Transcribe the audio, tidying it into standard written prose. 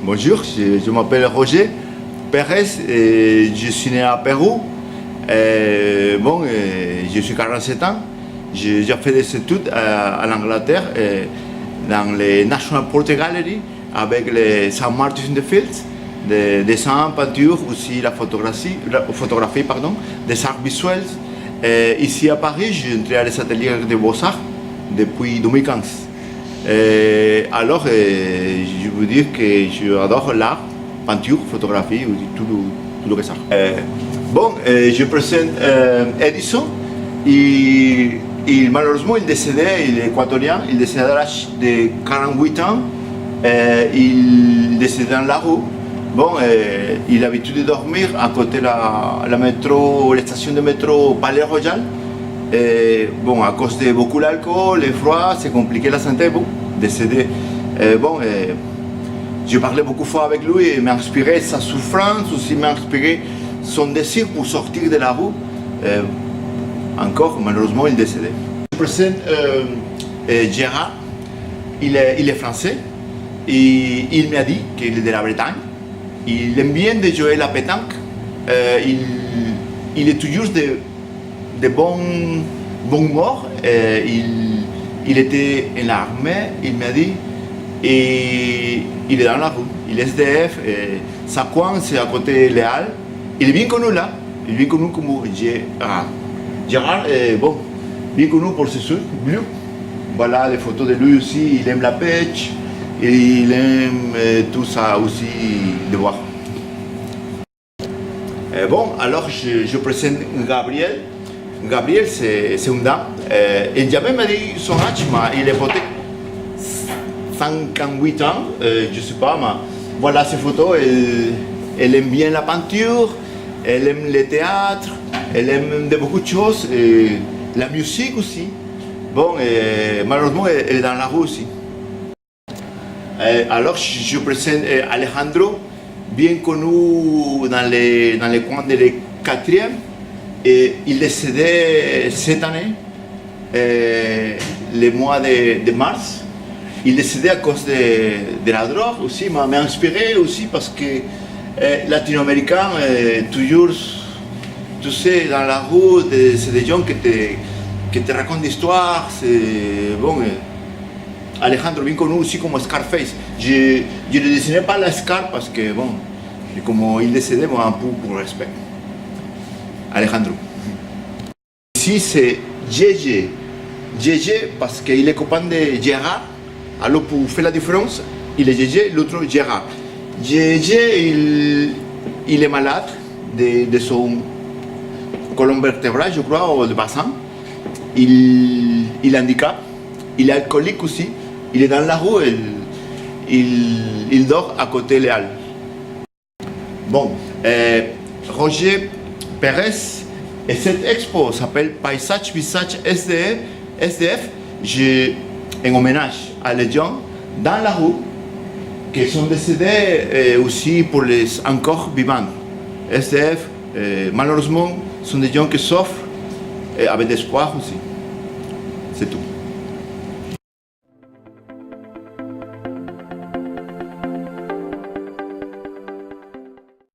Bonjour, je m'appelle Roger Pérez et je suis né à Pérou. Je suis 47 ans. J'ai fait des études à l'Angleterre dans les National Portrait Gallery avec les St. Martin in the Fields, des dessins, peinture, aussi la photographie, des arts visuels. Ici à Paris, j'ai entré à les ateliers de Beaux-Arts depuis 2015. Alors, je veux dire que j'adore l'art, peinture, photographie, tout le reste. Je présente Edison. Malheureusement, il est décédé, il est équatorien, il est décédé à l'âge de 48 ans. Il est décédé dans la rue. Il a l'habitude de dormir à côté de la station de métro Palais Royal. À cause de beaucoup d'alcool et froid, c'est compliqué la santé, décédé. Je parlais beaucoup de fois avec lui et m'a inspiré sa souffrance, aussi m'a inspiré son désir pour sortir de la rue. Encore, malheureusement, il est décédé. Je présente Gérard, il est français et il m'a dit qu'il est de la Bretagne. Il aime bien de jouer la pétanque. Il est toujours de bon humeur. Il était en l'armée, il m'a dit, et il est dans la rue. Il est SDF, sa coin c'est à côté de Léal. Il est bien connu là, il est bien connu comme Gérard. Gérard est bien connu pour ses cheveux bleus. Voilà les photos de lui aussi, il aime la pêche, et il aime tout ça aussi de voir. Alors je présente Gabriel. Gabriel, c'est une dame. Et j'avais m'a dit son âge, mais il est peut-être 58 ans, je ne sais pas, mais voilà ses photos. Elle aime bien la peinture, elle aime le théâtre, elle aime beaucoup de choses, et la musique aussi. Malheureusement, elle est dans la rue aussi. Alors, je présente Alejandro, bien connu dans les coins de la 4e. Et il est décédé cette année, le mois de mars. Il est décédé à cause de la drogue aussi, m'a inspiré aussi parce que latino-américain, toujours, tu sais, dans la rue, c'est des gens qui te racontent des histoires. Alejandro, bien connu aussi comme Scarface. Je ne dessinais pas la Scar parce que, comme il est décédé, un peu pour respect. Alejandro. Ici c'est Gégé. Gégé parce qu'il est copain de Gérard. Alors pour faire la différence, il est Gégé, l'autre Gérard. Gégé, il est malade de son colonne vertébrale, je crois, ou de bassin. Il est handicap. Il est alcoolique aussi. Il est dans la rue. Il dort à côté de Léal. Roger Pérez, et cette expo s'appelle Paysage Visage SDF. J'ai un hommage à les gens dans la rue qui sont décédés aussi pour les encore vivants. SDF, malheureusement, sont des gens qui souffrent avec espoir aussi. C'est tout.